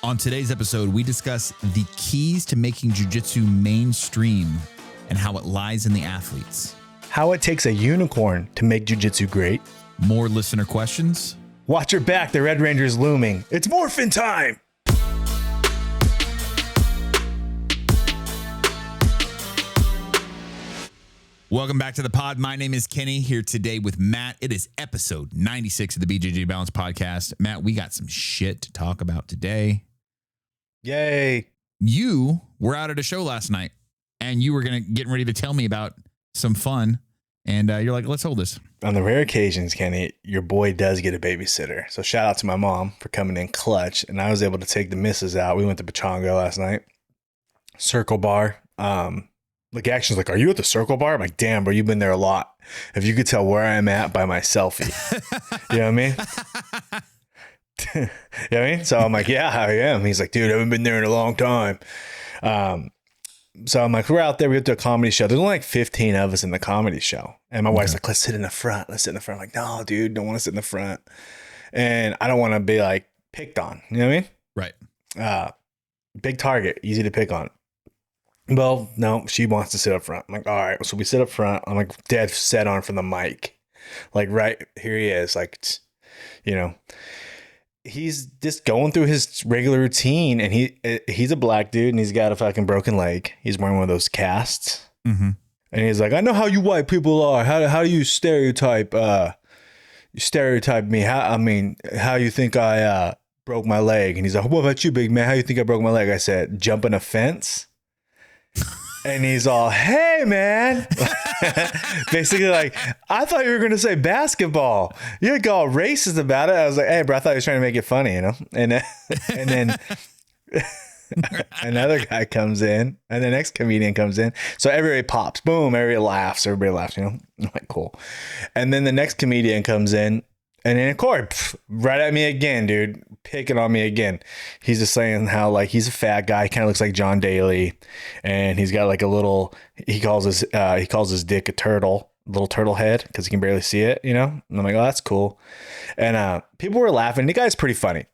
On today's episode, we discuss the keys to making jiu-jitsu mainstream and how it lies in the athletes. How it takes a unicorn to make jiu-jitsu great. More listener questions. Watch your back, the Red Ranger's looming. It's morphin' time! Welcome back to the pod. My name is Kenny, here today with Matt. It is episode 96 of the BJJ Balance Podcast. Matt, we got some shit to talk about today. Yay. You were out at a show last night, and you were getting ready to tell me about some fun, and you're like, let's hold this. On the rare occasions, Kenny, your boy does get a babysitter. So shout out to my mom for coming in clutch, and I was able to take the missus out. We went to Pachanga last night. Circle Bar. Like, action's like, are you at the Circle Bar? I'm like, damn, bro, you've been there a lot. If you could tell where I'm at by my selfie. You know what I mean? You know what I mean? So I'm like, yeah, I am. He's like, dude, I haven't been there in a long time. So I'm like, we're out there. We went to a comedy show. There's only like 15 of us in the comedy show. And my wife's like, let's sit in the front. Let's sit in the front. I'm like, no, dude, don't want to sit in the front. And I don't want to be like picked on. You know what I mean? Right. Big target, easy to pick on. Well, no, she wants to sit up front. I'm like, all right. So we sit up front. I'm like dead set on from the mic. Like, right here he is. Like, you know, he's just going through his regular routine, and he's a black dude, and he's got a fucking broken leg. He's wearing one of those casts. Mm-hmm. And he's like, I know how you white people are. How do you stereotype me? How you think I broke my leg? And he's like, what about you, big man? How you think I broke my leg? I said, jumping a fence. And he's all, hey, man. Basically, like, I thought you were going to say basketball. You got all racist about it. I was like, hey, bro, I thought he was trying to make it funny, you know? And then another guy comes in, and the next comedian comes in. So everybody pops. Boom. Everybody laughs, you know? I'm like, cool. And then the next comedian comes in. And then, of course, right at me again, dude, picking on me again. He's just saying how, like, he's a fat guy, kind of looks like John Daly, and he's got like a little. He calls his dick a turtle, little turtle head, because he can barely see it, you know. And I'm like, oh, that's cool. And people were laughing. The guy's pretty funny.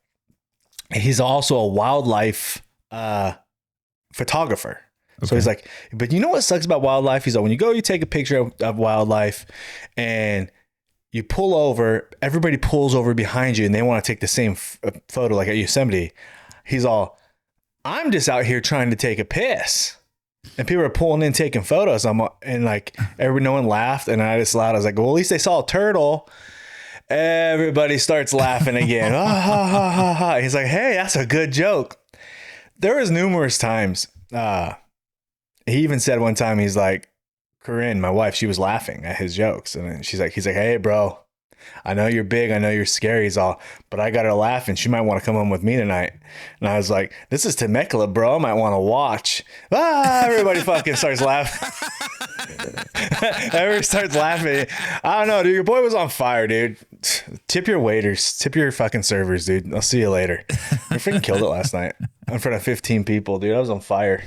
He's also a wildlife photographer. Okay. So he's like, but you know what sucks about wildlife? He's like, when you go, you take a picture of wildlife, and you pull over, everybody pulls over behind you, and they want to take the same photo like at Yosemite. He's all, I'm just out here trying to take a piss. And people are pulling in, taking photos. No one laughed. And I just laughed. I was like, well, at least they saw a turtle. Everybody starts laughing again. Ha, ha, ha, ha, ha. He's like, hey, that's a good joke. There was numerous times. He even said one time, he's like, Corinne, my wife, she was laughing at his jokes. And then he's like, hey, bro, I know you're big. I know you're scary. He's all, but I got her laughing. She might want to come home with me tonight. And I was like, this is Temecula, bro. I might want to watch. Everybody fucking starts laughing. Everybody starts laughing. I don't know, dude. Your boy was on fire, dude. Tip your waiters. Tip your fucking servers, dude. I'll see you later. I freaking killed it last night in front of 15 people, dude. I was on fire.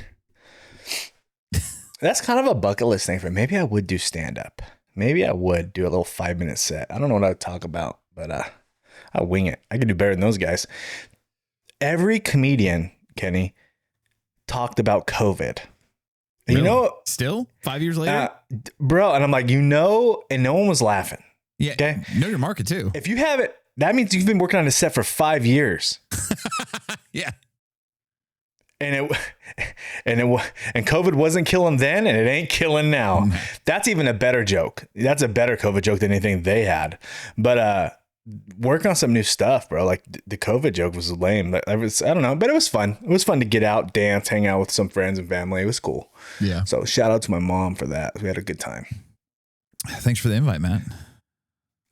That's kind of a bucket list thing for me. Maybe I would do stand-up. Maybe I would do a little 5-minute set. I don't know what I'd talk about, but I'll wing it. I could do better than those guys. Every comedian, Kenny, talked about COVID. Really? You know, still 5 years later, bro. And I'm like, and no one was laughing. Yeah. Okay. Know your market too. If you have it, that means you've been working on a set for 5 years. Yeah. And COVID wasn't killing then, and it ain't killing now. Mm-hmm. That's even a better joke. That's a better COVID joke than anything they had. But work on some new stuff, bro. Like the COVID joke was lame. I don't know, but it was fun. It was fun to get out, dance, hang out with some friends and family. It was cool. Yeah. So shout out to my mom for that. We had a good time. Thanks for the invite, Matt.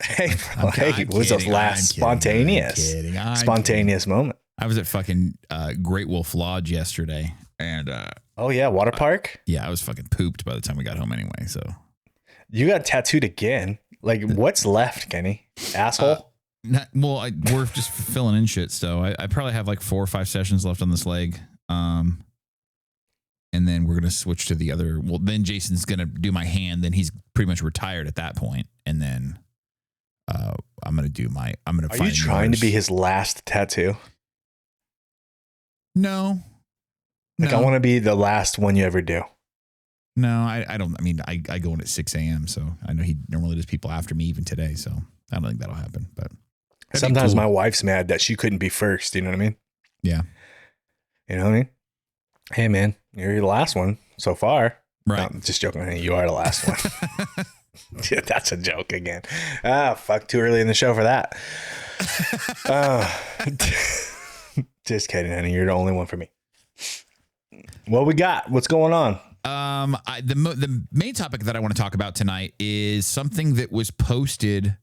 Hey, bro. It was a last spontaneous moment. I was at fucking Great Wolf Lodge yesterday, and oh yeah, water park. Yeah, I was fucking pooped by the time we got home anyway. So you got tattooed again? Like, what's left, Kenny? Asshole? We're just filling in shit. So I probably have like 4 or 5 sessions left on this leg. And then we're gonna switch to the other. Well, then Jason's gonna do my hand. Then he's pretty much retired at that point, and then I'm gonna do my. I'm gonna. Are you trying to be his last tattoo? No. Like, I want to be the last one you ever do. No, I don't. I mean, I go in at 6 a.m., so I know he normally does people after me even today, so I don't think that'll happen. But sometimes my wife's mad that she couldn't be first. You know what I mean? Yeah. You know what I mean? Hey, man, you're the last one so far. Right. No, just joking. You are the last one. Yeah, that's a joke again. Fuck, too early in the show for that. Just kidding, honey. You're the only one for me. What we got? What's going on? The main topic that I want to talk about tonight is something that was posted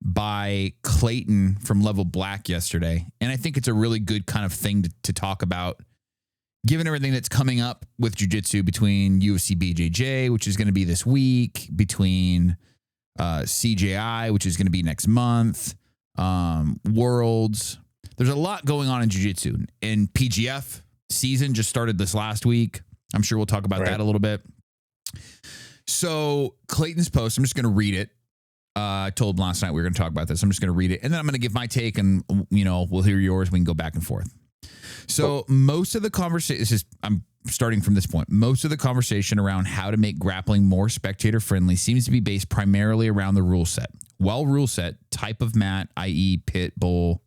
by Clayton from Level Black yesterday. And I think it's a really good kind of thing to talk about, given everything that's coming up with jiu-jitsu between UFC BJJ, which is going to be this week, between CJI, which is going to be next month, Worlds. There's a lot going on in jiu-jitsu. And PGF season just started this last week. I'm sure we'll talk about that a little bit. So Clayton's post, I'm just going to read it. I told him last night we were going to talk about this. I'm just going to read it, and then I'm going to give my take, and we'll hear yours. We can go back and forth. So most of the conversation, I'm starting from this point. Most of the conversation around how to make grappling more spectator friendly seems to be based primarily around the rule set. Well, rule set, type of mat, i.e. pit, bowl,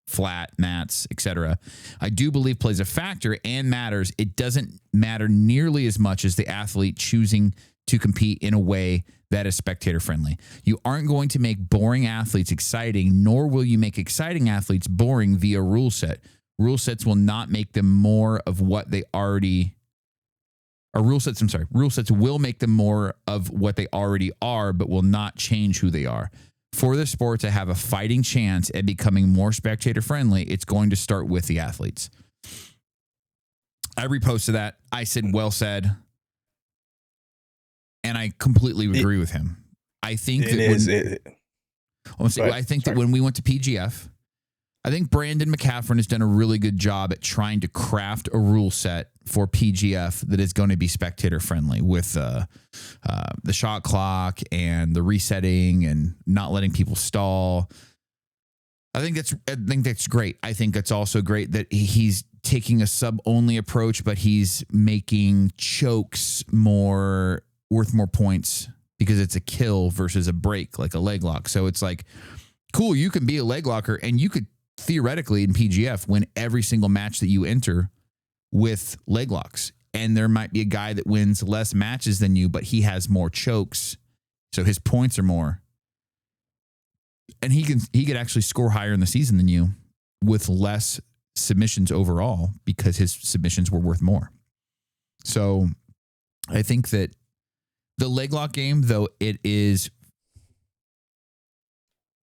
flat mats, etc., I do believe plays a factor and matters. It doesn't matter nearly as much as the athlete choosing to compete in a way that is spectator friendly. You aren't going to make boring athletes exciting, nor will you make exciting athletes boring via rule set. Rule sets will not make them more of what they already are. Rule sets will make them more of what they already are, but will not change who they are. For the sport to have a fighting chance at becoming more spectator friendly, it's going to start with the athletes. I reposted that. I said, well said. And I completely agree with him. I think that when we went to PGF, I think Brandon McCaffrey has done a really good job at trying to craft a rule set for PGF that is going to be spectator friendly with the shot clock and the resetting and not letting people stall. I think that's great. I think it's also great that he's taking a sub only approach, but he's making chokes worth more points because it's a kill versus a break, like a leg lock. So it's like, cool, you can be a leg locker and you could theoretically in PGF win every single match that you enter with leg locks. And there might be a guy that wins less matches than you, but he has more chokes. So his points are more. And he could actually score higher in the season than you with less submissions overall because his submissions were worth more. So I think that the leg lock game, though it is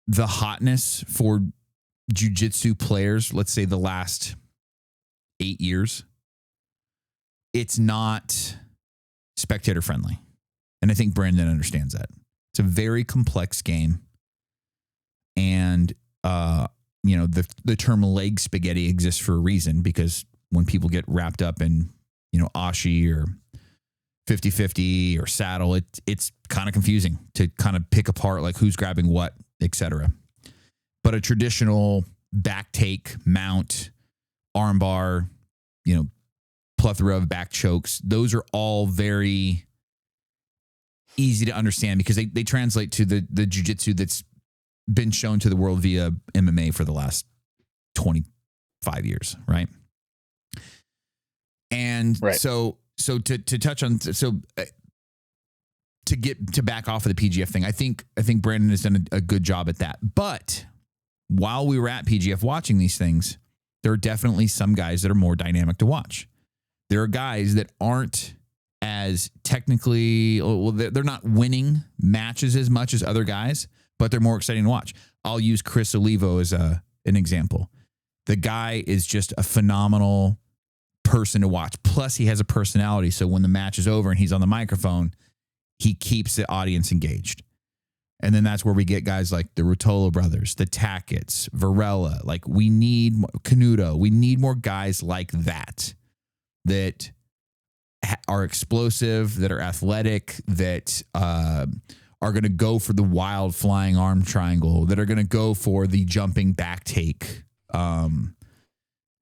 the hotness for jiu-jitsu players, let's say the last 8 years, it's not spectator friendly. And I think Brandon understands that. It's a very complex game. And, the term leg spaghetti exists for a reason, because when people get wrapped up in, ashi or 50-50 or saddle, it's kind of confusing to kind of pick apart like who's grabbing what, etc. But a traditional back take, mount, armbar, plethora of back chokes, those are all very easy to understand because they translate to the jiu-jitsu that's been shown to the world via MMA for the last 25 years, right? And so to touch on, to back off of the PGF thing, I think Brandon has done a good job at that. But while we were at PGF watching these things, there are definitely some guys that are more dynamic to watch. There are guys that aren't as technically, they're not winning matches as much as other guys, but they're more exciting to watch. I'll use Chris Olivo as an example. The guy is just a phenomenal person to watch. Plus, he has a personality. So when the match is over and he's on the microphone, he keeps the audience engaged. And then that's where we get guys like the Ruotolo brothers, the Tackets, Varela. Like we need Canuto. We need more guys like that are explosive, that are athletic, that are going to go for the wild flying arm triangle, that are going to go for the jumping back take,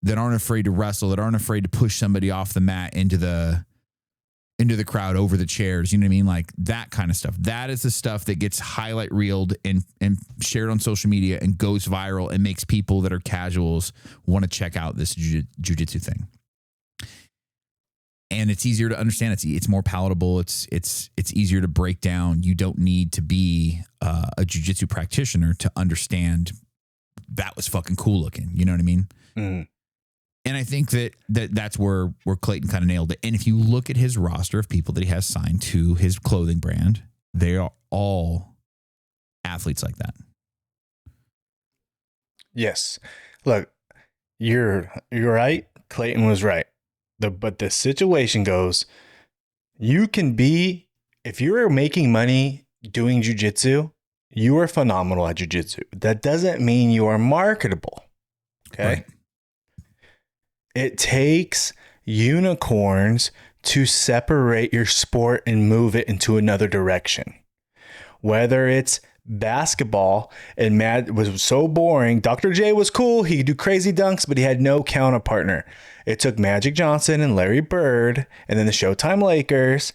that aren't afraid to wrestle, that aren't afraid to push somebody off the mat into the crowd over the chairs. You know what I mean? Like that kind of stuff. That is the stuff that gets highlight reeled and shared on social media and goes viral and makes people that are casuals want to check out this jiu-jitsu thing. And it's easier to understand. It's more palatable. It's easier to break down. You don't need to be a jiu-jitsu practitioner to understand that was fucking cool looking. You know what I mean? Mm. And I think that's where Clayton kind of nailed it. And if you look at his roster of people that he has signed to his clothing brand, they are all athletes like that. Yes. Look, you're right. Clayton was right. But the situation goes, you can be, if you're making money doing jiu-jitsu, you are phenomenal at jiu-jitsu. That doesn't mean you are marketable. Okay. Right. It takes unicorns to separate your sport and move it into another direction. Whether it's basketball and Mad was so boring. Dr. J was cool. He could do crazy dunks, but he had no counterpartner. It took Magic Johnson and Larry Bird and then the Showtime Lakers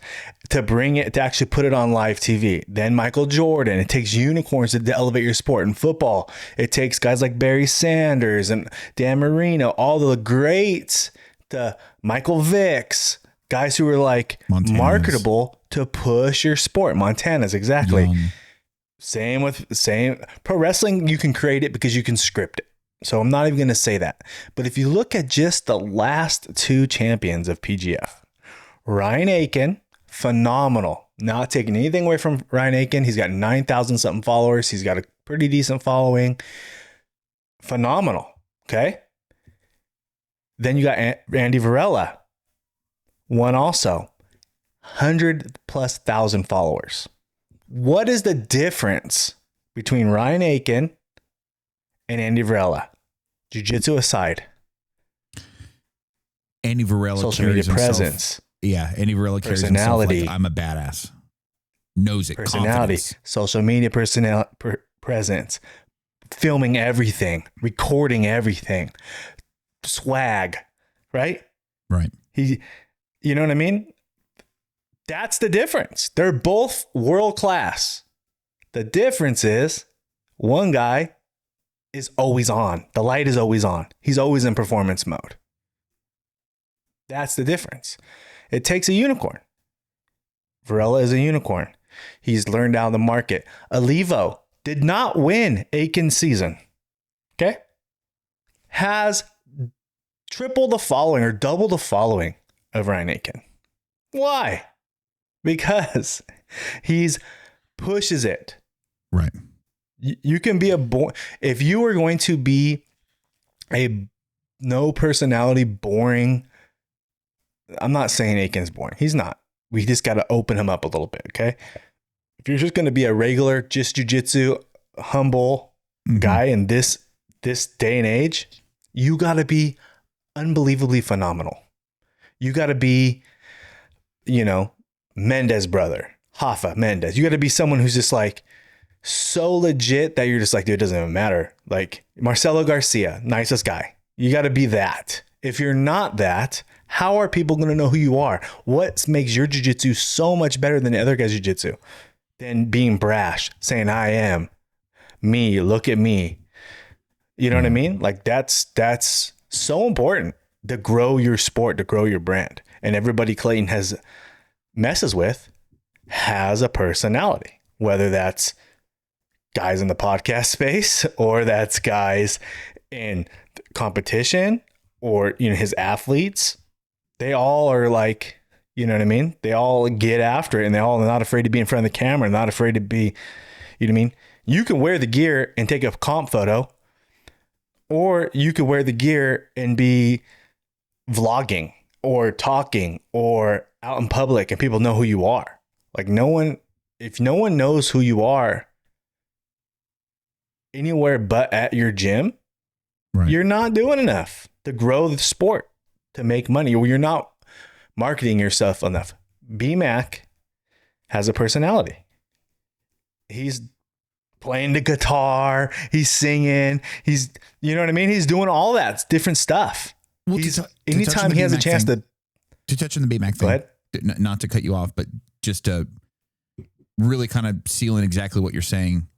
to bring it, to actually put it on live TV. Then Michael Jordan. It takes unicorns to elevate your sport. In football, it takes guys like Barry Sanders and Dan Marino, all the greats, the Michael Vicks, guys who were like marketable to push your sport. Montana's, exactly. Same pro wrestling. You can create it because you can script it. So I'm not even going to say that. But if you look at just the last two champions of PGF, Ryan Aiken, phenomenal. Not taking anything away from Ryan Aiken. He's got 9,000 something followers. He's got a pretty decent following. Phenomenal. Okay. Then you got Andy Varela. One also. 100,000+ followers. What is the difference between Ryan Aiken and Andy Varela? Jiu-jitsu aside. Andy Varela social media presence. Yeah, Andy Varela carries personality. Himself like, I'm a badass. Knows it. Personality. Confidence. Social media presence. Filming everything. Recording everything. Swag. Right? Right. You know what I mean? That's the difference. They're both world class. The difference is one guy is always on. The light is always on. He's always in performance mode. That's the difference. It takes a unicorn. Varela is a unicorn. He's learned out of the market. Alivo did not win Aiken's season. Okay? Has triple the following or double the following of Ryan Aiken. Why? Because he's pushes it. Right. You can be if you are going to be a no personality, boring. I'm not saying Aiken's boring. He's not. We just got to open him up a little bit. Okay. If you're just going to be a regular, just jiu-jitsu, humble guy in this day and age, you got to be unbelievably phenomenal. You got to be, Mendez brother, Hoffa Mendez. You got to be someone who's just like so legit that you're just like, dude, it doesn't even matter. Like Marcelo Garcia, nicest guy. You got to be that. If you're not that, how are people going to know who you are? What makes your jiu-jitsu so much better than the other guy's jiu-jitsu? Than being brash, saying I am me, look at me. You know what I mean? Like that's so important to grow your sport, to grow your brand. And everybody Clayton messes with has a personality, whether that's guys in the podcast space or that's guys in competition or, his athletes. They all are like, you know what I mean? They all get after it and they all are not afraid to be in front of the camera, not afraid to be, you know what I mean? You can wear the gear and take a comp photo, or you could wear the gear and be vlogging or talking or out in public and people know who you are. Like if no one knows who you are anywhere but at your gym, right, you're not doing enough to grow the sport, to make money, or you're not marketing yourself enough. B-Mac has a personality. He's playing the guitar, he's singing, you know what I mean? He's doing all that different stuff. Well, anytime he has a chance to touch on the BMAC thing, go ahead. Not to cut you off, but just to really kind of seal in exactly what you're saying.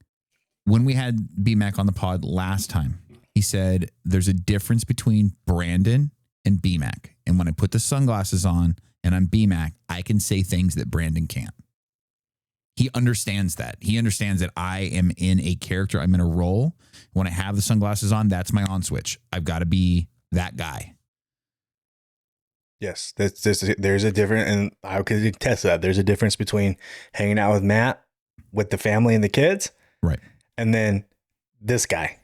When we had BMAC on the pod last time, he said there's a difference between Brandon and BMAC. And when I put the sunglasses on and I'm BMAC, I can say things that Brandon can't. He understands that. He understands that I am in a character. I'm in a role. When I have the sunglasses on, that's my on switch. I've got to be that guy. Yes, there's a difference, and I could attest to that. There's a difference between hanging out with Matt, with the family and the kids, right, and then this guy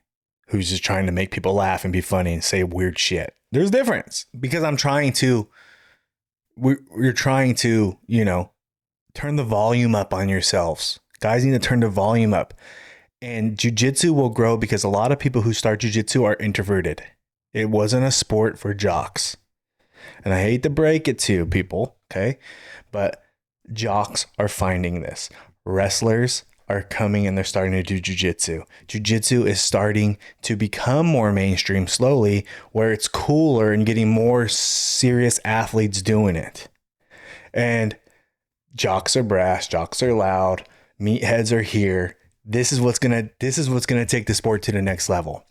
who's just trying to make people laugh and be funny and say weird shit. There's a difference because we're trying to, turn the volume up on yourselves. Guys need to turn the volume up, and jiu-jitsu will grow because a lot of people who start jiu-jitsu are introverted. It wasn't a sport for jocks. And I hate to break it to people, okay? But jocks are finding this. Wrestlers are coming and they're starting to do jiu-jitsu. Jiu-jitsu is starting to become more mainstream slowly, where it's cooler and getting more serious athletes doing it. And jocks are brash, jocks are loud, meatheads are here. This is what's gonna take the sport to the next level.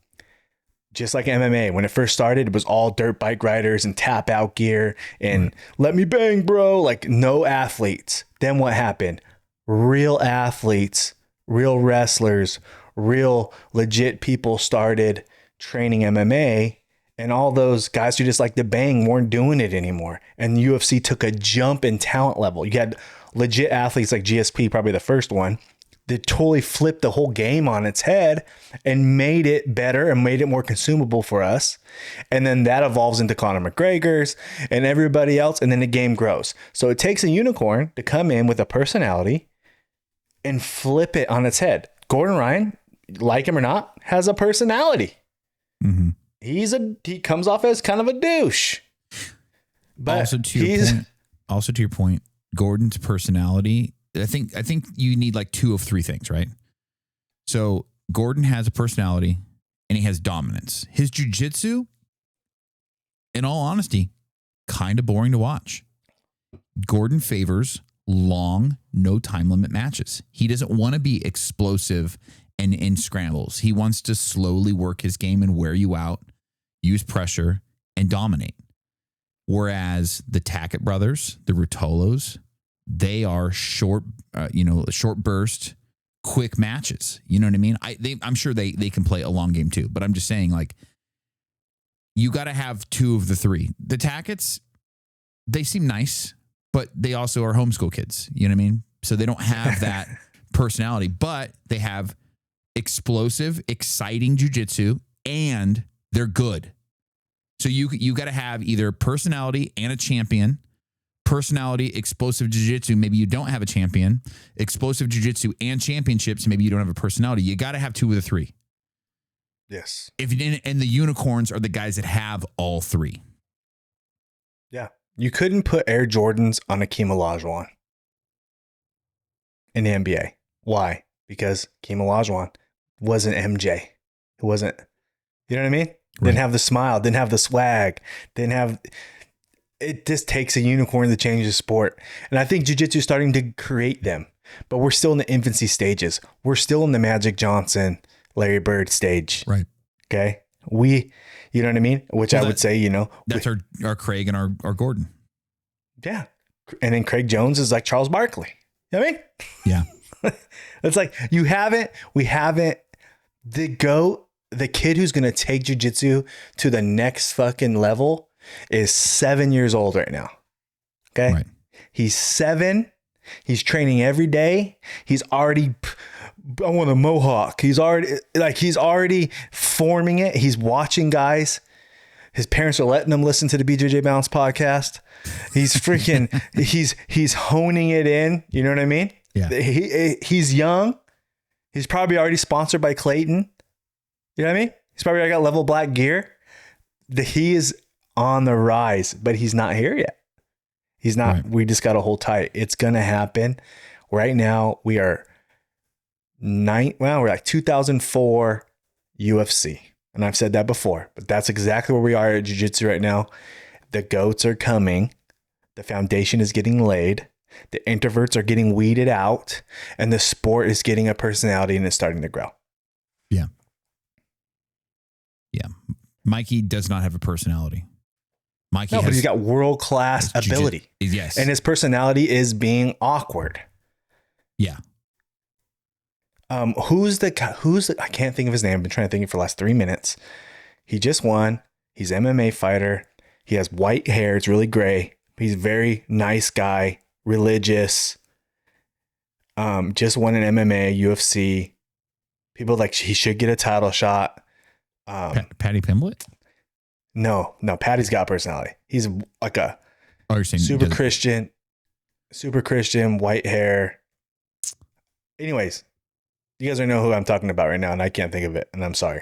Just like MMA, when it first started, it was all dirt bike riders and tap out gear and let me bang, bro. Like no athletes. Then what happened? Real athletes, real wrestlers, real legit people started training MMA, and all those guys who just like to bang weren't doing it anymore. And the UFC took a jump in talent level. You had legit athletes like GSP, probably the first one, that totally flipped the whole game on its head and made it better and made it more consumable for us. And then that evolves into Conor McGregor's and everybody else. And then the game grows. So it takes a unicorn to come in with a personality and flip it on its head. Gordon Ryan, like him or not, has a personality. Mm-hmm. He comes off as kind of a douche. But also to your point, Gordon's personality, I think you need like two of three things, right? So Gordon has a personality and he has dominance. His jiu-jitsu, in all honesty, kind of boring to watch. Gordon favors long, no time limit matches. He doesn't want to be explosive and in scrambles. He wants to slowly work his game and wear you out, use pressure, and dominate. Whereas the Tackett brothers, the Rutolos, they are short burst, quick matches. You know what I mean? I'm sure they can play a long game too, but I'm just saying, like, you got to have two of the three. The Tacketts, they seem nice, but they also are homeschool kids. You know what I mean? So they don't have that personality, but they have explosive, exciting jiu-jitsu, and they're good. So you got to have either personality and a champion. Personality, explosive jiu-jitsu, maybe you don't have a champion. Explosive jiu-jitsu and championships, maybe you don't have a personality. You got to have two of the three. Yes. And the unicorns are the guys that have all three. Yeah. You couldn't put Air Jordans on Akeem Olajuwon in the NBA. Why? Because Akeem Olajuwon wasn't MJ. It wasn't, you know what I mean? Right. Didn't have the smile, didn't have the swag, it just takes a unicorn to change the sport. And I think jiu-jitsu is starting to create them, but we're still in the infancy stages. We're still in the Magic Johnson, Larry Bird stage. Right. Okay. You know what I mean? Which I would say, that's our Craig and our Gordon. Yeah. And then Craig Jones is like Charles Barkley. You know what I mean? Yeah. It's like we haven't, the kid who's going to take jiu-jitsu to the next fucking level is 7 years old right now. Okay. Right. He's 7. He's training every day. He's already, I want a mohawk. He's already forming it. He's watching guys. His parents are letting him listen to the BJJ Balance podcast. He's freaking, he's honing it in. You know what I mean? Yeah. He's young. He's probably already sponsored by Clayton. You know what I mean? He's probably already got level black gear. He is on the rise, but he's not here yet. He's not. Right. We just got to hold tight. It's going to happen. Right now, we're like 2004 UFC. And I've said that before, but that's exactly where we are at jiu-jitsu right now. The goats are coming. The foundation is getting laid. The introverts are getting weeded out, and the sport is getting a personality and it's starting to grow. Yeah. Yeah. Mikey does not have a personality. Mikey but he's got world-class ability. Yes. And his personality is being awkward. Yeah. Who's the I can't think of his name. I've been trying to think of it for the last 3 minutes. He just won. He's an MMA fighter. He has white hair. It's really gray. He's a very nice guy, religious. Just won an MMA, UFC. People like he should get a title shot. Patty Pimblett? No, Patty's got personality. He's like a super Christian, white hair. Anyways, you guys already know who I'm talking about right now, and I can't think of it, and I'm sorry.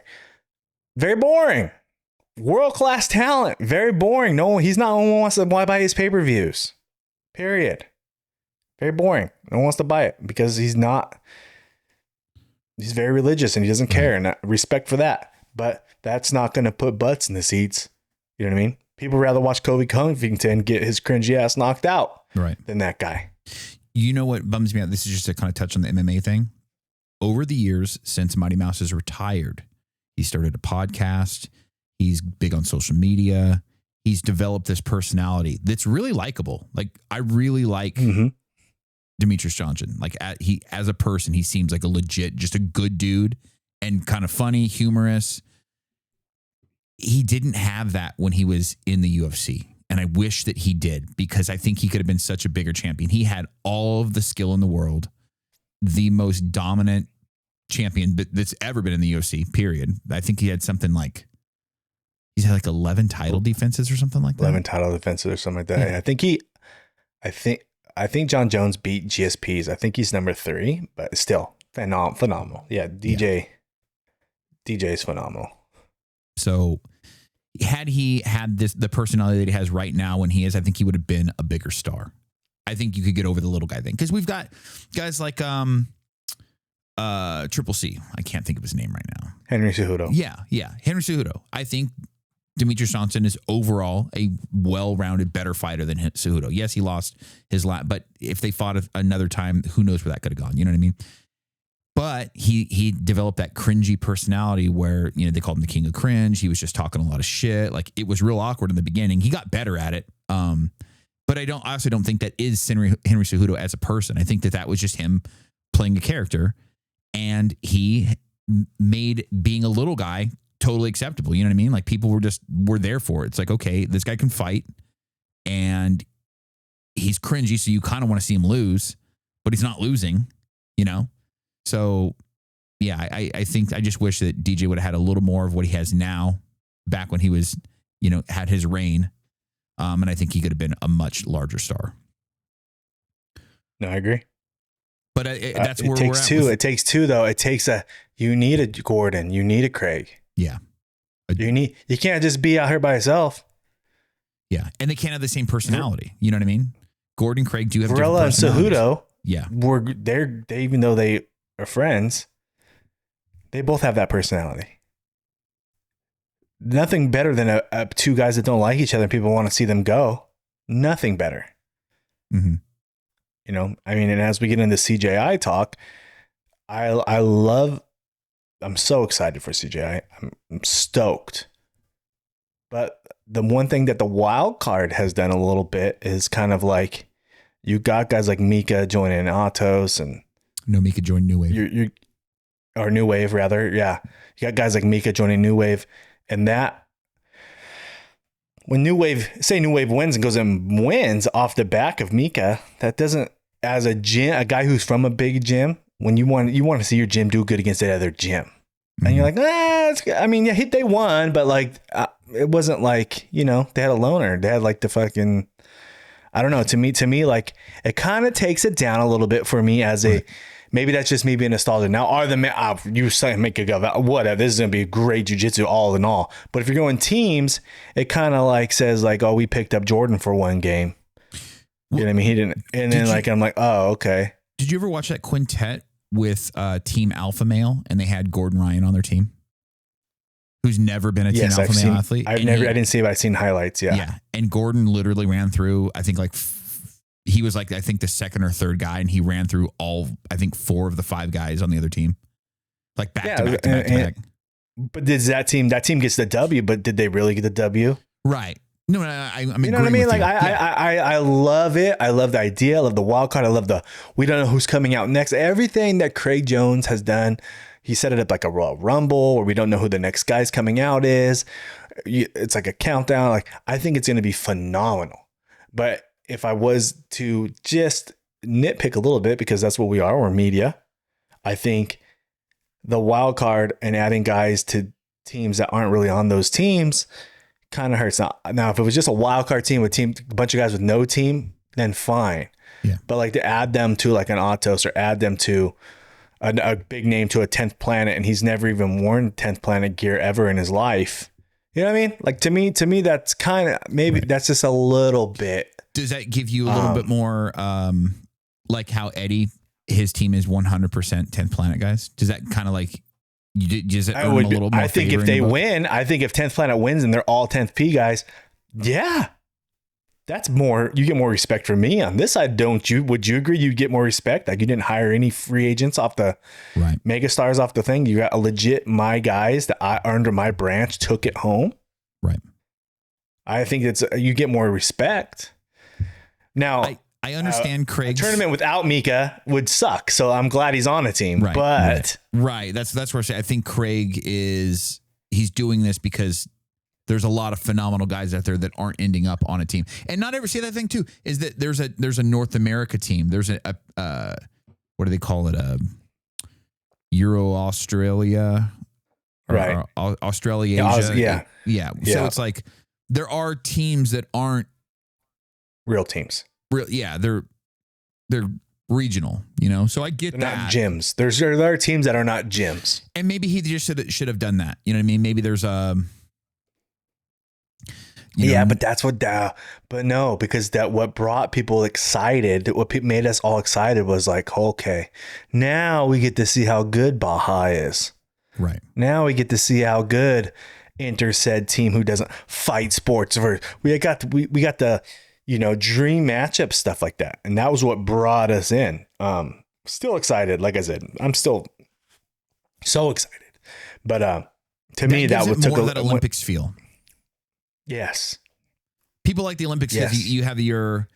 Very boring. World-class talent. Very boring. No one wants to buy his pay-per-views. Period. Very boring. No one wants to buy it because he's very religious and he doesn't care, and respect for that. But that's not going to put butts in the seats. You know what I mean? People rather watch Kobe Covington get his cringy ass knocked out than that guy. You know what bums me out? This is just to kind of touch on the MMA thing. Over the years, since Mighty Mouse has retired, he started a podcast. He's big on social media. He's developed this personality that's really likable. Like, I really like Demetrius Johnson. Like, as a person, he seems like a legit, just a good dude and kind of funny, humorous. He didn't have that when he was in the UFC. And I wish that he did, because I think he could have been such a bigger champion. He had all of the skill in the world, the most dominant champion that's ever been in the UFC, period. I think he had something like, he's had like 11 title defenses or something like that. 11 title defenses or something like that. Yeah. I think John Jones beat GSPs. I think he's number 3, but still phenomenal. Yeah. DJ is phenomenal. So had he had the personality that he has right now when he is, I think he would have been a bigger star. I think you could get over the little guy thing, because we've got guys like Triple C. I can't think of his name right now. Henry Cejudo. Yeah. Henry Cejudo. I think Demetrius Johnson is overall a well-rounded, better fighter than Cejudo. Yes, he lost his last, but if they fought another time, who knows where that could have gone? You know what I mean? But he developed that cringy personality where, you know, they called him the king of cringe. He was just talking a lot of shit. Like, it was real awkward in the beginning. He got better at it. But I also don't think that is Henry Cejudo as a person. I think that was just him playing a character, and he made being a little guy totally acceptable. You know what I mean? Like, people were there for it. It's like, okay, this guy can fight and he's cringy, so you kind of want to see him lose, but he's not losing, you know? So, yeah, I think I just wish that DJ would have had a little more of what he has now back when he was, you know, had his reign. And I think he could have been a much larger star. No, I agree. But that's where we're at. It takes two, though. You need a Gordon. You need a Craig. Yeah. You can't just be out here by yourself. Yeah. And they can't have the same personality. You know what I mean? Gordon, Craig do have Varela different personalities. And Cejudo. Yeah. They even though they are friends, they both have that personality. Nothing better than two guys that don't like each other and people want to see them go. Nothing better. Mm-hmm. You know, I mean, and as we get into CJI talk, I'm so excited for CJI. I'm stoked. But the one thing that the wild card has done a little bit is kind of like, you got guys like Mika joining Atos, and Mika joined New Wave. Or New Wave rather. Yeah. You got guys like Mika joining New Wave, and that when New Wave wins and goes and wins off the back of Mika, that doesn't, as a guy who's from a big gym, when you want to see your gym do good against that other gym. Mm-hmm. And you're like, they won, but like, it wasn't like, you know, they had a loner. They had like the fucking, I don't know. To me, like, it kind of takes it down a little bit for me as maybe that's just me being nostalgic. Now, you say make a go, whatever. This is going to be great jiu-jitsu all in all. But if you're going teams, it kind of like says like, oh, we picked up Jordan for one game. You know what I mean? He didn't. And then I'm like, oh, okay. Did you ever watch that quintet with Team Alpha Male, and they had Gordon Ryan on their team? who's never been a team Yes, alpha male athlete. I didn't see it, but I've seen highlights. Yeah. Yeah. And Gordon literally ran through, I think he was like, I think the second or third guy, and he ran through all, I think 4 of the 5 guys on the other team. Like back to back to back. But did that team gets the W, but did they really get the W? Right. No, I mean, you know what I mean? Like I love it. I love the idea. I love the wild card. I love we don't know who's coming out next. Everything that Craig Jones has done, he set it up like a Royal Rumble where we don't know who the next guy's coming out is. It's like a countdown. Like I think it's going to be phenomenal. But if I was to just nitpick a little bit, because that's what we're media, I think the wild card and adding guys to teams that aren't really on those teams kind of hurts. Now, if it was just a wild card team with a bunch of guys with no team, then fine. Yeah. But like to add them to like an Autos or add them to a big name to a 10th Planet, and he's never even worn 10th Planet gear ever in his life. You know what I mean? Like to me, that's kind of maybe that's just a little bit. Does that give you a little bit more like how Eddie, his team is 100% 10th Planet guys? Does that kind of like, does it earn a little more? I think if they win, I think if 10th Planet wins and they're all 10th P guys, yeah, that's more, you get more respect from me on this side, don't you? Would you agree you get more respect? Like you didn't hire any free agents off the mega stars off the thing. You got a legit, my guys that I under my branch took it home. Right. I think you get more respect. Now, I understand Craig's a tournament without Mika would suck. So I'm glad he's on a team. Right, right. That's where I think Craig he's doing this because there's a lot of phenomenal guys out there that aren't ending up on a team. And not ever see that thing too, is that there's a North America team. There's a what do they call it? Euro Australia. Right. Australia. Yeah. So it's like there are teams that aren't real teams. Yeah, they're regional, so I get they're that. Not gyms. There are teams that are not gyms. And maybe he just should have done that. You know what I mean? Maybe there's but that's but no, because what brought people excited, what made us all excited was like, okay, now we get to see how good Baja is. Right. Now we get to see how good enter said team who doesn't fight sports. We got the dream matchup stuff like that. And that was what brought us in. Still excited. Like I said, I'm still so excited, but, to me, that took that Olympics feel. Yes. People like the Olympics because you have your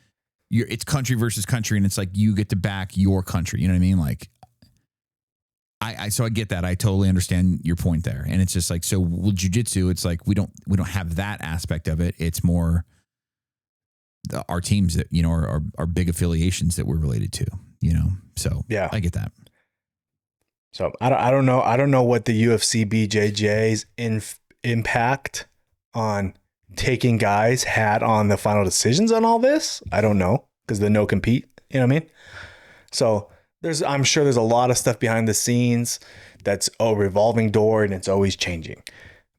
it's country versus country, and it's like you get to back your country. You know what I mean? Like so I get that. I totally understand your point there. And it's just like, so jiu-jitsu, it's like we don't have that aspect of it. It's more our teams that, are big affiliations that we're related to, So yeah, I get that. So I don't know. I don't know what the UFC BJJ's impact on taking guys had on the final decisions on all this. I don't know, because the no compete, you know what I mean? So I'm sure there's a lot of stuff behind the scenes that's a revolving door and it's always changing.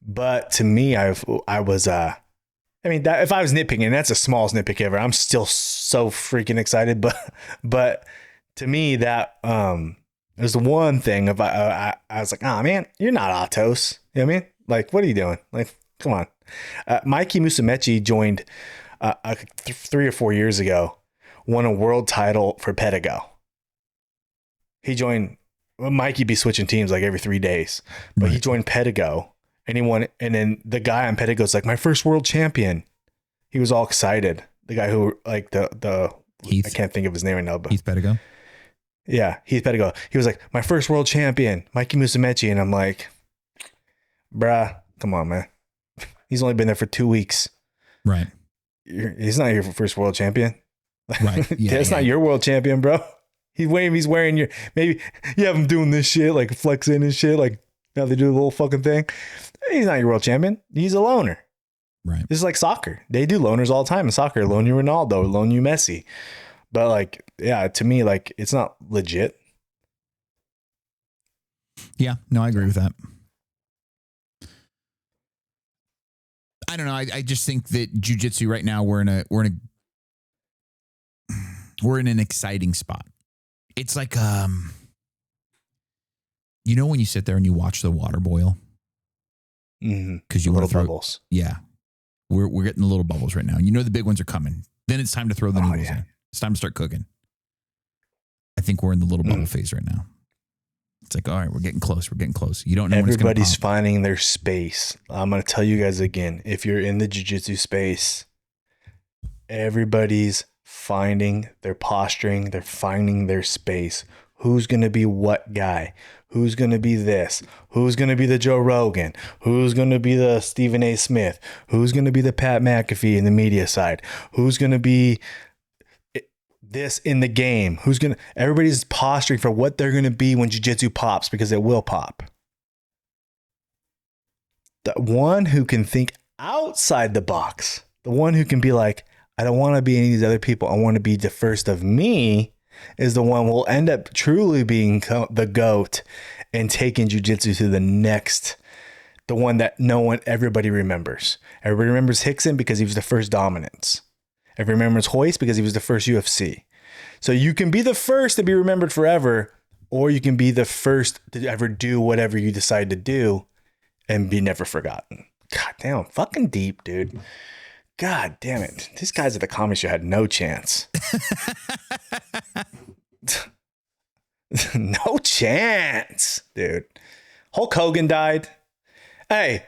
But to me, if I was nitpicking, and that's the smallest nitpick ever, I'm still so freaking excited. But to me, that there's the one thing of I was like, oh man, you're not Autos. You know what I mean? Like, what are you doing? Like, come on. Mikey Musumeci joined 3 or 4 years ago, won a world title for Pedigo. He joined. Mikey be switching teams like every 3 days, but he joined Pedigo. And he won, and then the guy on Pedigo's like, my first world champion. He was all excited. The guy who like the Heath. I can't think of his name right now, but Heath Pedigo. Yeah, Heath Pedigo. He was like, my first world champion, Mikey Musumeci, and I'm like, bruh, come on, man. He's only been there for 2 weeks. Right. He's not your first world champion. Right. Yeah, That's not your world champion, bro. He's wearing your, maybe you have him doing this shit, like flexing and shit, like now they do the little fucking thing. He's not your world champion. He's a loner. Right. This is like soccer. They do loners all the time in soccer. Loan you Ronaldo, loan you Messi. But like, yeah, to me, like it's not legit. Yeah, no, I agree with that. I don't know. I just think that jiu-jitsu right now we're in an exciting spot. It's like when you sit there and you watch the water boil. Because you want to throw bubbles. Yeah, we're getting the little bubbles right now. You know the big ones are coming. Then it's time to throw the noodles in. It's time to start cooking. I think we're in the little bubble phase right now. It's like, all right, we're getting close. We're getting close. You don't know when it's going to Everybody's finding their space. I'm going to tell you guys again, if you're in the jiu-jitsu space, everybody's finding their posturing. They're finding their space. Who's going to be what guy? Who's going to be this? Who's going to be the Joe Rogan? Who's going to be the Stephen A. Smith? Who's going to be the Pat McAfee in the media side? Who's going to be this in the game? Everybody's posturing for what they're going to be when jiu-jitsu pops, because it will pop. The one who can think outside the box, the one who can be like, I don't want to be any of these other people. I want to be the first of me, is the one who will end up truly being the GOAT and taking jiu-jitsu to the next, the one that everybody remembers. Everybody remembers Hickson because he was the first dominance. Everybody remembers Hoist because he was the first UFC. So you can be the first to be remembered forever, or you can be the first to ever do whatever you decide to do and be never forgotten. God damn, fucking deep, dude. God damn it. These guys at the comedy show had no chance. No chance, dude. Hulk Hogan died. Hey.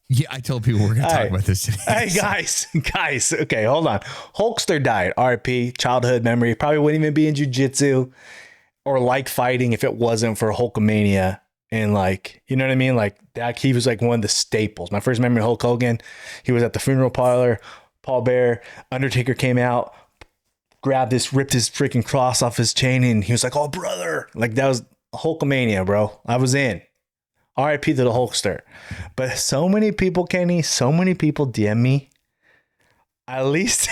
Yeah, I told people we're going to talk about this today. Hey, guys. Okay, hold on. Hulkster died. RIP, childhood memory. Probably wouldn't even be in jiu-jitsu or like fighting if it wasn't for Hulkamania. And like, you know what I mean? Like that, he was like one of the staples. My first memory of Hulk Hogan, he was at the funeral parlor, Paul Bear, Undertaker came out, ripped his freaking cross off his chain, and he was like, oh, brother. Like that was Hulkamania, bro. I was in. RIP to the Hulkster. But so many people, Kenny, DM me. At least.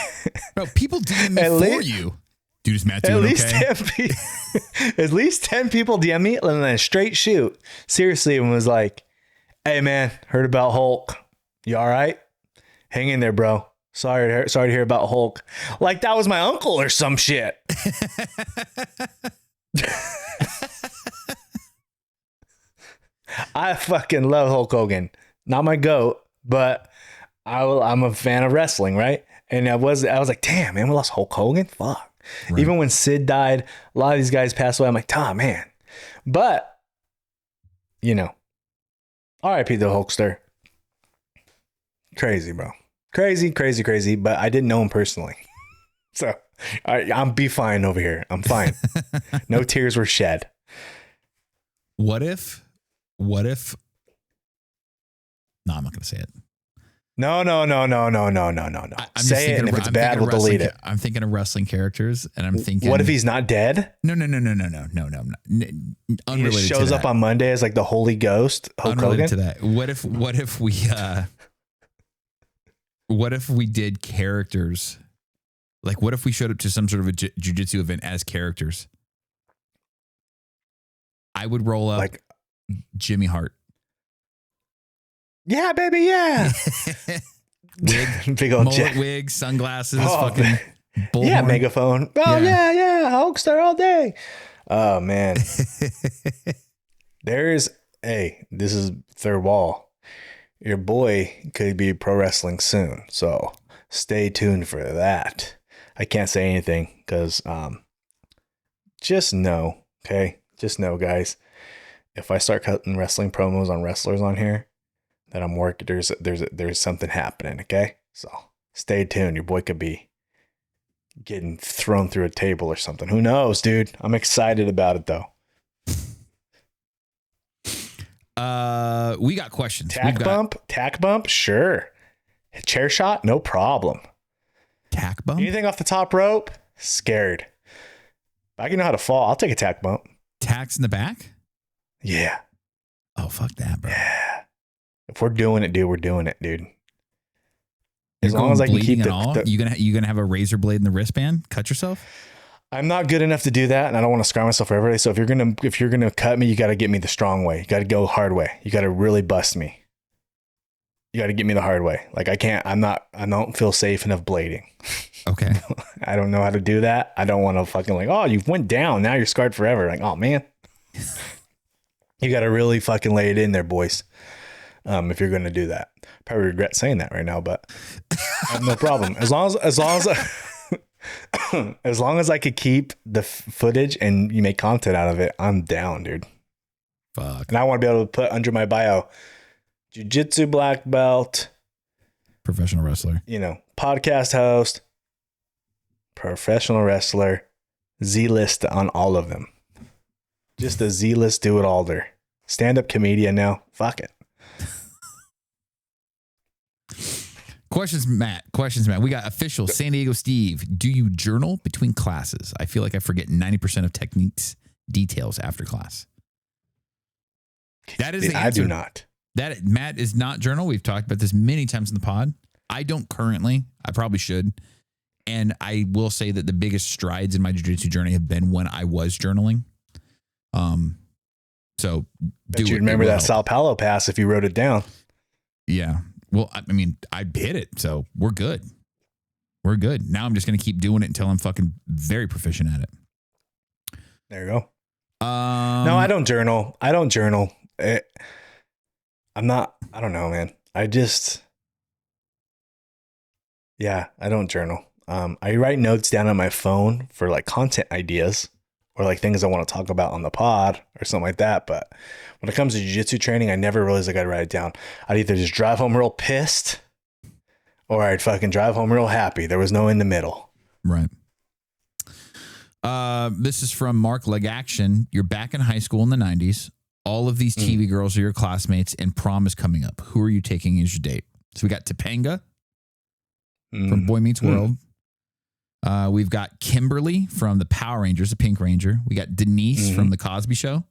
Bro, people DM me for you. Dude, is Matt doing okay? At least 10 people DM me and then straight shoot. Seriously, and was like, hey, man, heard about Hulk. You all right? Hang in there, bro. Sorry to hear about Hulk. Like that was my uncle or some shit. I fucking love Hulk Hogan. Not my GOAT, but I'm a fan of wrestling, right? And I was like, damn, man, we lost Hulk Hogan? Fuck. Right. Even when Sid died, a lot of these guys passed away. I'm like, man. But, you know, RIP the Hulkster. Crazy, bro. Crazy. But I didn't know him personally. So I'm be fine over here. I'm fine. No tears were shed. What if? No, I'm not going to say it. No. Say it, and if it's bad, we'll delete it. I'm thinking of wrestling characters, and I'm thinking, what if he's not dead? No. Unrelated. He just shows to up on Monday as like the Holy Ghost. Hulk unrelated Hogan? to that. What if we did characters? Like, what if we showed up to some sort of a jiu-jitsu event as characters? I would roll up like Jimmy Hart. Yeah, baby, yeah. Wig, big old mullet wig, sunglasses, fucking bullhorn. Yeah, megaphone. Oh, yeah, Hulkster all day. Oh, man. This is third wall. Your boy could be pro wrestling soon, so stay tuned for that. I can't say anything because just know, okay? Just know, guys, if I start cutting wrestling promos on wrestlers on here, that I'm working, there's something happening, okay? So stay tuned. Your boy could be getting thrown through a table or something. Who knows, dude? I'm excited about it though. We got questions. Tack bump, sure. Chair shot, no problem. Tack bump? Anything off the top rope? Scared. If I can know how to fall, I'll take a tack bump. Tacks in the back? Yeah. Oh, fuck that, bro. Yeah. If we're doing it, dude, we're doing it, dude. As long as I can keep you gonna have a razor blade in the wristband? Cut yourself? I'm not good enough to do that, and I don't want to scar myself for everybody. So if you're gonna cut me, you got to get me the strong way. You got to go hard way. You got to really bust me. You got to get me the hard way. Like I don't feel safe enough blading. Okay. I don't know how to do that. I don't want to fucking like, oh, you went down. Now you're scarred forever. Like, oh man. You got to really fucking lay it in there, boys. If you're going to do that, probably regret saying that right now, but I have no problem. As long as as long as I could keep the footage and you make content out of it, I'm down, dude. Fuck. And I want to be able to put under my bio, Jiu-Jitsu black belt, professional wrestler, podcast host, professional wrestler, Z-list on all of them. Just a Z-list do-it-alder. Stand-up comedian now. Fuck it. Questions, Matt. We got official San Diego Steve. Do you journal between classes? I feel like I forget 90% of techniques, details after class. That is the answer. I do not. That Matt is not journal. We've talked about this many times in the pod. I don't currently. I probably should. And I will say that the biggest strides in my jiu-jitsu journey have been when I was journaling. So bet you remember that Sao Paulo pass if you wrote it down. Yeah. Well, I mean, I hit it, so we're good. We're good. Now I'm just going to keep doing it until I'm fucking very proficient at it. There you go. No, I don't journal. I don't journal. I don't know, man. I don't journal. I write notes down on my phone for like content ideas or like things I want to talk about on the pod or something like that. But when it comes to jiu-jitsu training, I never realized I got to write it down. I'd either just drive home real pissed or I'd fucking drive home real happy. There was no in the middle. Right. This is from Mark Leg Action. You're back in high school in the 90s. All of these TV girls are your classmates and prom is coming up. Who are you taking as your date? So we got Topanga from Boy Meets World. We've got Kimberly from the Power Rangers, the Pink Ranger. We got Denise from the Cosby Show.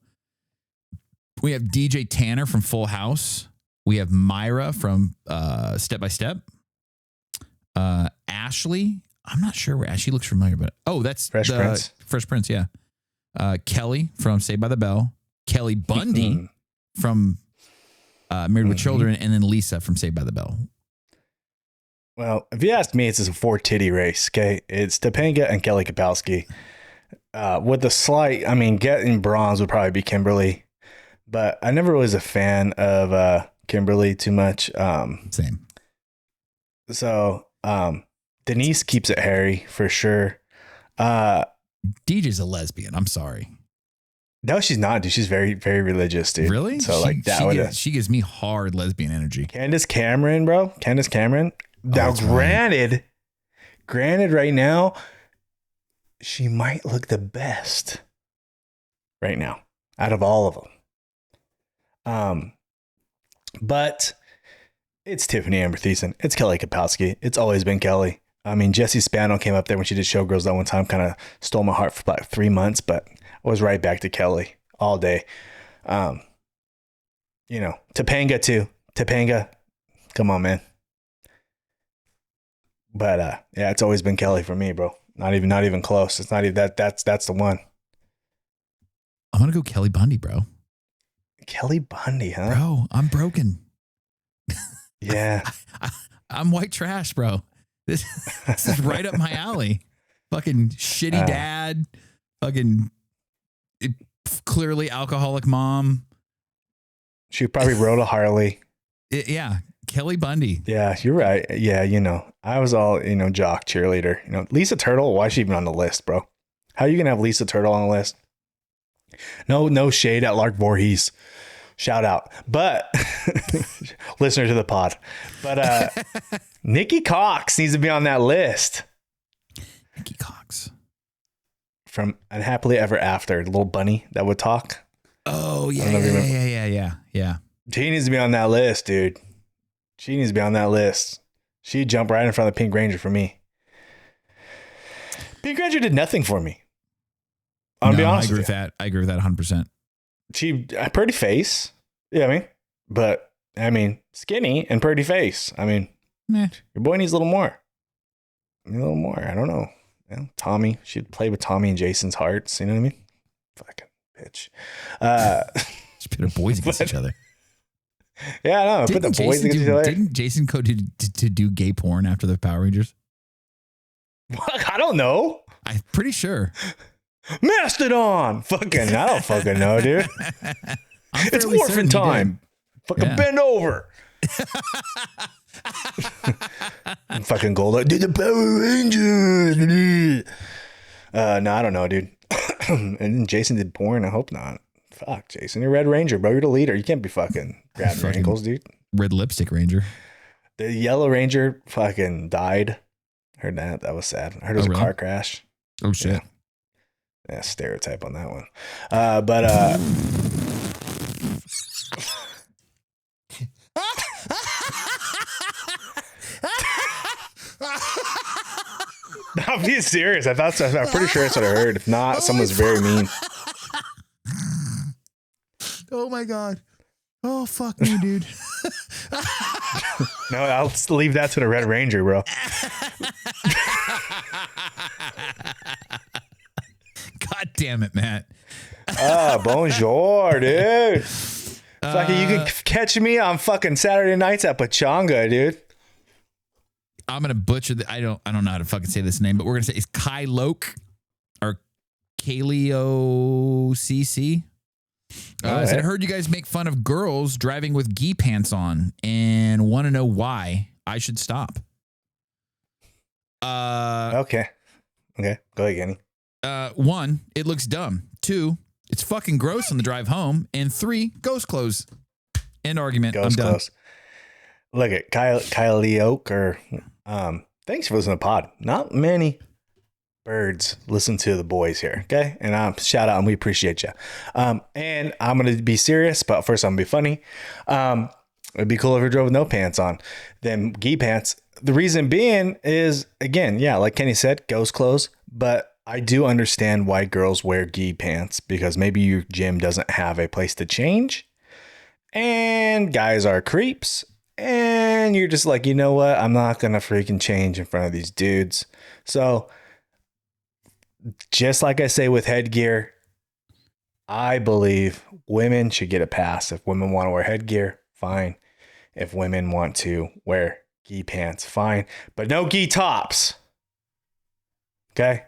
We have DJ Tanner from Full House. We have Myra from Step by Step. Ashley. I'm not sure where Ashley looks familiar, but that's Fresh Prince. Fresh Prince, yeah. Kelly from Saved by the Bell. Kelly Bundy from Married with Children, and then Lisa from Saved by the Bell. Well, if you ask me, it's just a 4-titty race, okay? It's Topanga and Kelly Kapowski. With the slight, getting bronze would probably be Kimberly, but I never was a fan of Kimberly too much. Same. So Denise keeps it hairy for sure. DJ's a lesbian. I'm sorry. No, she's not, dude. She's very, very religious, dude. Really? So she gives me hard lesbian energy. Candace Cameron, bro. Candace Cameron. Now, granted, right now, she might look the best right now out of all of them. But it's Tiffany Amber Thiessen. It's Kelly Kapowski. It's always been Kelly. Jessie Spano came up there when she did Showgirls that one time, kind of stole my heart for about 3 months, but I was right back to Kelly all day. Topanga too. Topanga, come on, man. But it's always been Kelly for me, bro. Not even close. It's not even that. That's the one. I'm gonna go Kelly Bundy, bro. Kelly Bundy, huh? Bro, I'm broken. Yeah. I'm white trash, bro. This is right up my alley. Fucking shitty dad. Fucking clearly alcoholic mom. She probably rode a Harley. Yeah. Kelly Bundy. Yeah, you're right. Yeah, I was all, jock cheerleader. Lisa Turtle, why is she even on the list, bro? How are you going to have Lisa Turtle on the list? No shade at Lark Voorhees. Shout out. But listener to the pod. But Nikki Cox needs to be on that list. Nikki Cox. From Unhappily Ever After, the little bunny that would talk. Oh, yeah. She needs to be on that list, dude. She needs to be on that list. She'd jump right in front of the Pink Ranger for me. Pink Ranger did nothing for me. I'll be honest with you. I agree with that 100%. She a pretty face. Yeah, but skinny and pretty face. Your boy needs a little more. I don't know. Tommy, she'd play with Tommy and Jason's hearts. You know what I mean? Fucking bitch. Just put our boys against each other. Yeah, I know. Put the boys against each other. Didn't Jason go to do gay porn after the Power Rangers? I don't know. I'm pretty sure. Mastodon. I don't fucking know, dude. It's morphin' time. Fucking bend over. Fucking Golda. Dude, the Power Rangers. No, I don't know, dude. And Jason did porn. I hope not. Fuck, Jason. You're Red Ranger, bro. You're the leader. You can't be fucking grabbing your ankles, dude. Red Lipstick Ranger. The Yellow Ranger fucking died. Heard that. That was sad. I heard it was a car crash. Oh, shit. Yeah, stereotype on that one. I'm being serious. I'm pretty sure that's what I heard. If not, someone's very mean. Oh my God. Oh, fuck me, dude. No, I'll leave that to the Red Ranger, bro. God damn it, Matt. Bonjour, dude. Fucking, you can catch me on fucking Saturday nights at Pachanga, dude. I'm gonna butcher I don't know how to fucking say this name, but we're gonna say it's Kai Loke or Kaleo CC. I said, I heard you guys make fun of girls driving with gi pants on and want to know why I should stop. Okay. Go ahead, Kenny. 1, it looks dumb. 2, it's fucking gross on the drive home. And 3, ghost clothes. End argument. I'm done. Close. Look at Kyle Leoke or thanks for listening to the pod. Not many birds listen to the boys here, okay? And shout out and we appreciate you. And I'm gonna be serious, but first I'm gonna be funny. It'd be cool if you drove with no pants on. Them gi pants. The reason being is, again, yeah, like Kenny said, ghost clothes. But I do understand why girls wear gi pants, because maybe your gym doesn't have a place to change, and guys are creeps. And you're just like, you know what? I'm not going to freaking change in front of these dudes. So just like I say with headgear, I believe women should get a pass. If women want to wear headgear, fine. If women want to wear gi pants, fine. But no gi tops. Okay?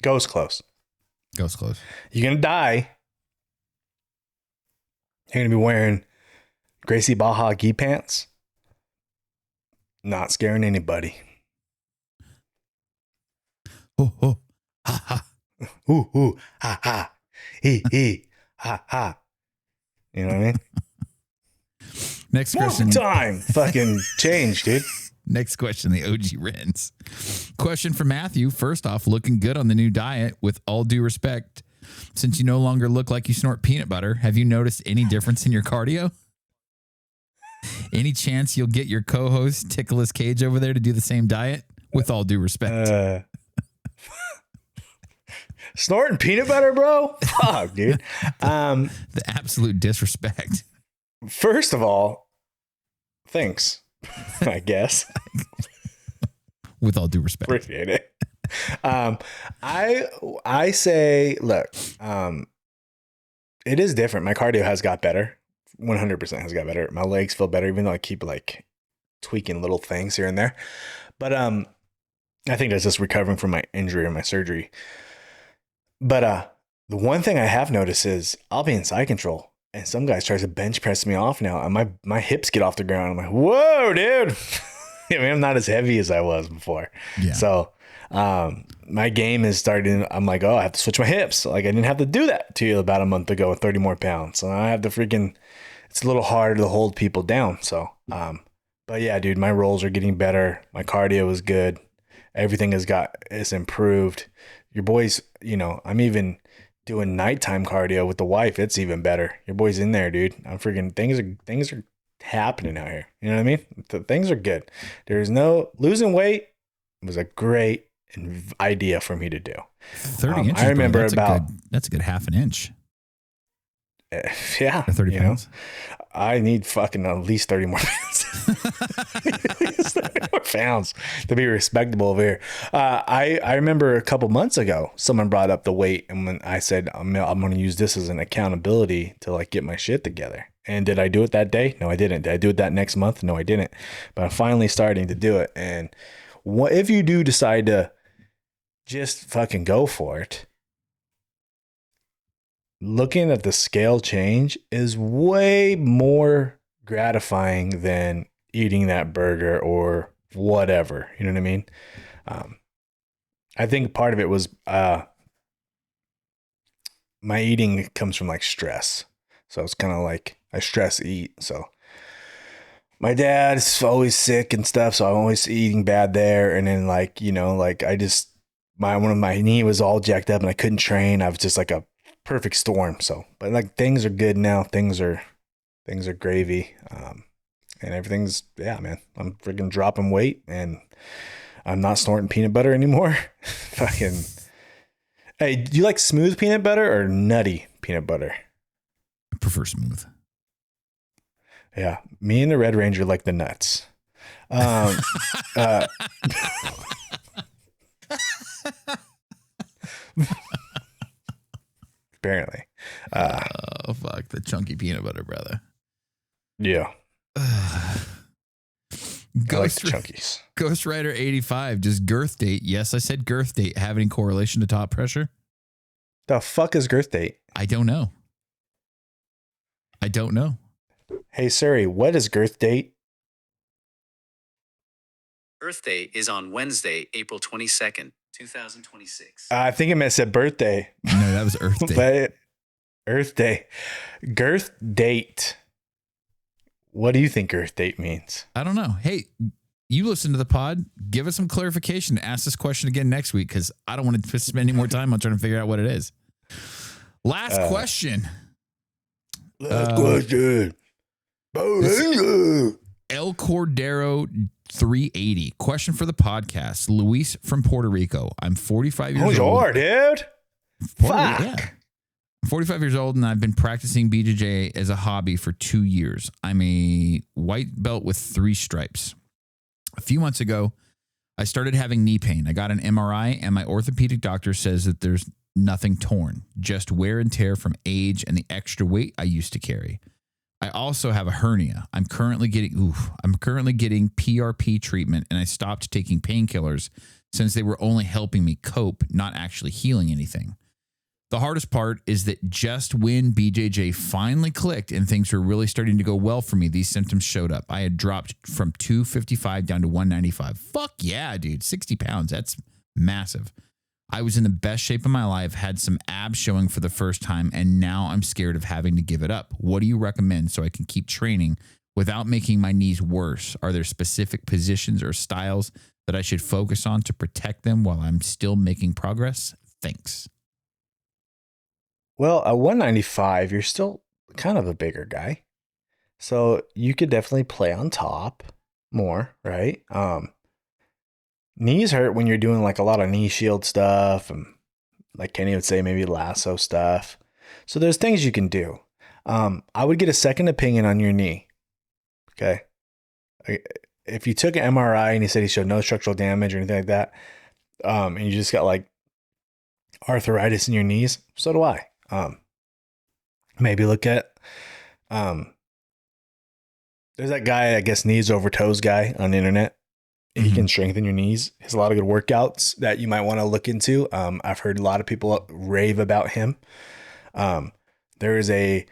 Ghost close. Ghost close. You're going to die. You're going to be wearing Gracie Baja gi pants. Not scaring anybody. Oh, oh, ha, ha. Ooh, ha, ha. He, ha, ha. You know what I mean? Next question. Time. Fucking change, dude. Next question, the OG Rens. Question for Matthew. First off, looking good on the new diet. With all due respect, since you no longer look like you snort peanut butter, have you noticed any difference in your cardio? Any chance you'll get your co-host Ticklish Cage over there to do the same diet? With all due respect. Snorting peanut butter, bro? Fuck, dude. The absolute disrespect. First of all, thanks, I guess. With all due respect. Appreciate it. I say, look, it is different. My cardio has got better. 100% has got better. My legs feel better, even though I keep like tweaking little things here and there. But I think that's just recovering from my injury or my surgery. But the one thing I have noticed is I'll be in side control and some guys tries to bench press me off now, and my hips get off the ground. I'm like, whoa, dude. I mean, I'm not as heavy as I was before. Yeah. So my game is starting. I'm like, oh, I have to switch my hips. Like, I didn't have to do that to you about a month ago with 30 more pounds. So now I have to it's a little harder to hold people down. So, but yeah, dude, my rolls are getting better. My cardio is good. Everything is improved. Your boys, I'm even doing nighttime cardio with the wife. It's even better. Your boy's in there, dude. I'm freaking things are happening out here. You know what I mean? Things are good. There's no losing weight was a great idea for me to do. 30 inches. I remember that's a good half an inch. Yeah. 30 pounds. I need fucking at least 30 more pounds. 30 more pounds to be respectable over here. I remember a couple months ago, someone brought up the weight, and when I said, I'm going to use this as an accountability to like get my shit together. And did I do it that day? No, I didn't. Did I do it that next month? No, I didn't. But I'm finally starting to do it. And what if you do decide to just fucking go for it? looking at the scale change is way more gratifying than eating that burger or whatever. You know what I mean? I think part of it was my eating comes from like stress. So it's kind of like I stress eat. So my dad's always sick and stuff. So I'm always eating bad there. And then like, you know, like I just, one of my knee was all jacked up and I couldn't train. I was just like a perfect storm. So, but like things are good now. Things are gravy. And everything's, yeah, man, I'm freaking dropping weight and I'm not snorting peanut butter anymore. Fucking, hey, do you like smooth peanut butter or nutty peanut butter? I prefer smooth. Yeah, me and the Red Ranger like the nuts. Apparently. Oh, fuck. The chunky peanut butter, brother. Yeah. Ghost chunkies. Ghost Rider 85. Does girth date? Yes, I said girth date. Have any correlation to top pressure? The fuck is girth date? I don't know. Hey Siri, what is girth date? Earth Day is on Wednesday, April 22nd, 2026. I think it meant said birthday. No, that was Earth Day. But Earth Day. Girth date. What do you think girth date means? I don't know. Hey, you listen to the pod. Give us some clarification. Ask this question again next week because I don't want to spend any more time on trying to figure out what it is. Last question. Last question. El Cordero 380. Question for the podcast. Luis from Puerto Rico. I'm 45 years old. Bonjour, dude. Fuck. Yeah. I'm 45 years old and I've been practicing BJJ as a hobby for 2 years. I'm a white belt with 3 stripes. A few months ago, I started having knee pain. I got an MRI and my orthopedic doctor says that there's nothing torn, just wear and tear from age and the extra weight I used to carry. I also have a hernia. I'm currently getting PRP treatment and I stopped taking painkillers since they were only helping me cope, not actually healing anything. The hardest part is that just when BJJ finally clicked and things were really starting to go well for me, these symptoms showed up. I had dropped from 255 down to 195. Fuck yeah, dude. 60 pounds. That's massive. I was in the best shape of my life, had some abs showing for the first time, and now I'm scared of having to give it up. What do you recommend so I can keep training without making my knees worse? Are there specific positions or styles that I should focus on to protect them while I'm still making progress? Thanks. Well, at 195, you're still kind of a bigger guy. So you could definitely play on top more, right? Knees hurt when you're doing like a lot of knee shield stuff and like Kenny would say, maybe lasso stuff. So there's things you can do. I would get a second opinion on your knee. Okay. If you took an MRI and he said he showed no structural damage or anything like that, and you just got like arthritis in your knees, so do I. Maybe look at, there's that guy, I guess, knees over toes guy on the internet. He can strengthen your knees. He has a lot of good workouts that you might want to look into. I've heard a lot of people rave about him. There is a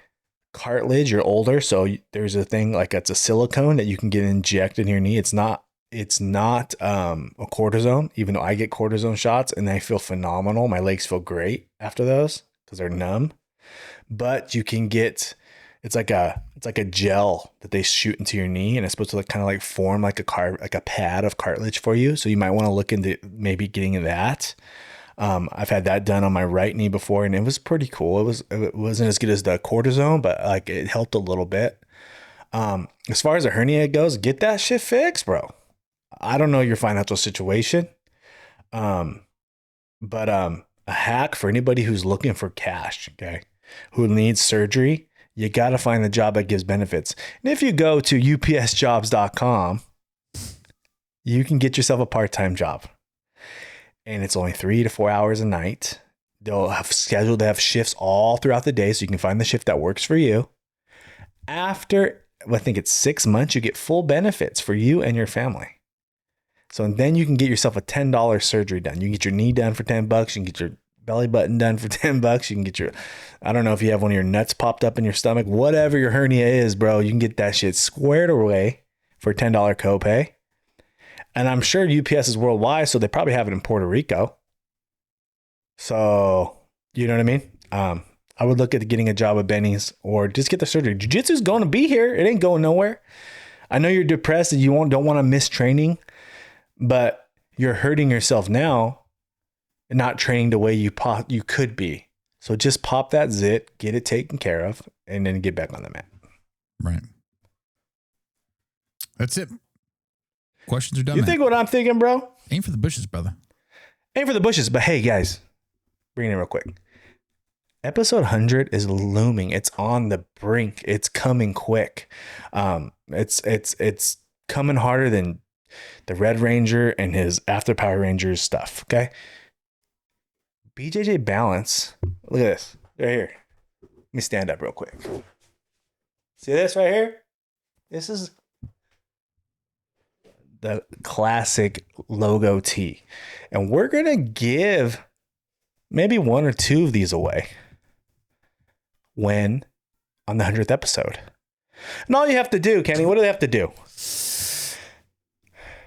cartilage, you're older. So there's a thing like it's a silicone that you can get injected in your knee. It's not a cortisone, even though I get cortisone shots and they feel phenomenal. My legs feel great after those because they're numb. But you can get, it's like a gel that they shoot into your knee and it's supposed to like kind of like form like a pad of cartilage for you. So you might want to look into maybe getting that. I've had that done on my right knee before and it was pretty cool. It wasn't as good as the cortisone, but like it helped a little bit. As far as a hernia goes, get that shit fixed, bro. I don't know your financial situation. But a hack for anybody who's looking for cash, okay, who needs surgery, you got to find the job that gives benefits. And if you go to upsjobs.com, you can get yourself a part-time job. And it's only 3 to 4 hours a night. They'll have scheduled to have shifts all throughout the day so you can find the shift that works for you. After, I think it's 6 months, you get full benefits for you and your family. So then you can get yourself a $10 surgery done. You can get your knee done for $10. You can get your belly button done for $10. You can get I don't know if you have one of your nuts popped up in your stomach, whatever your hernia is, bro, you can get that shit squared away for $10 copay. And I'm sure UPS is worldwide, so they probably have it in Puerto Rico. So, you know what I mean? I would look at getting a job at Benny's or just get the surgery. Jiu-Jitsu is going to be here. It ain't going nowhere. I know you're depressed and you don't want to miss training, but you're hurting yourself now and not training the way you could be. So just pop that zit, get it taken care of, and then get back on the mat. Right. That's it. Questions are done. You think what I'm thinking, bro? Aim for the bushes, brother. Aim for the bushes. But hey, guys, bring it in real quick. Episode 100 is looming. It's on the brink. It's coming quick. It's coming harder than the Red Ranger and his After Power Rangers stuff. Okay. BJJ Balance. Look at this right here. Let me stand up real quick. See this right here? This is the classic logo tee. And we're going to give maybe one or two of these away when on the 100th episode. And all you have to do, Kenny, what do they have to do?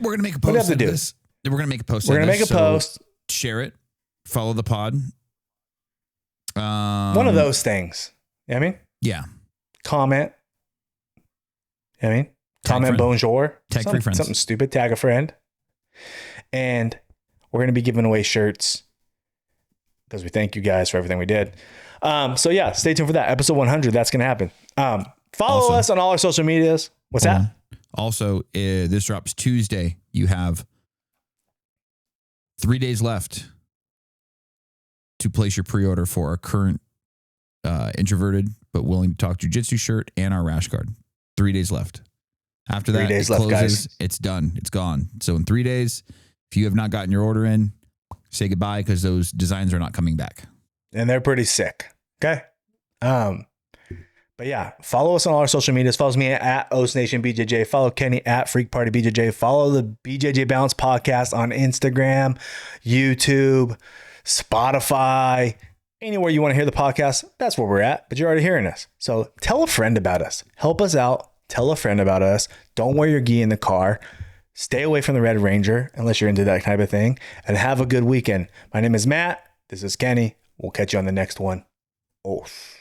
We're going to make a post. What do you have to do? This. We're going to make a post. We're going to make a post. Share it. Follow the pod. One of those things. You know what I mean? Yeah. Comment. You know what I mean? Comment bonjour. Tag 3 friends. Something stupid. Tag a friend. And we're going to be giving away shirts because we thank you guys for everything we did. So yeah, stay tuned for that. Episode 100. That's going to happen. Follow us on all our social medias. What's that? Also, this drops Tuesday. You have 3 days left to place your pre-order for our current introverted but willing to talk jiu-jitsu shirt and our rash guard. 3 days left. After that, 3 days it left, closes. guys. It's done. It's gone. So in 3 days, if you have not gotten your order in, say goodbye because those designs are not coming back. And they're pretty sick. Okay. But yeah, follow us on all our social medias. Follow me at OsNationBJJ. Follow Kenny at Freak Party BJJ. Follow the BJJ Balance Podcast on Instagram, YouTube, Spotify, anywhere you want to hear the podcast. That's where we're at, but you're already hearing us. So tell a friend about us. Help us out. Tell a friend about us. Don't wear your gi in the car. Stay away from the Red Ranger unless you're into that type of thing. And have a good weekend. My name is Matt. This is Kenny. We'll catch you on the next one. Oath.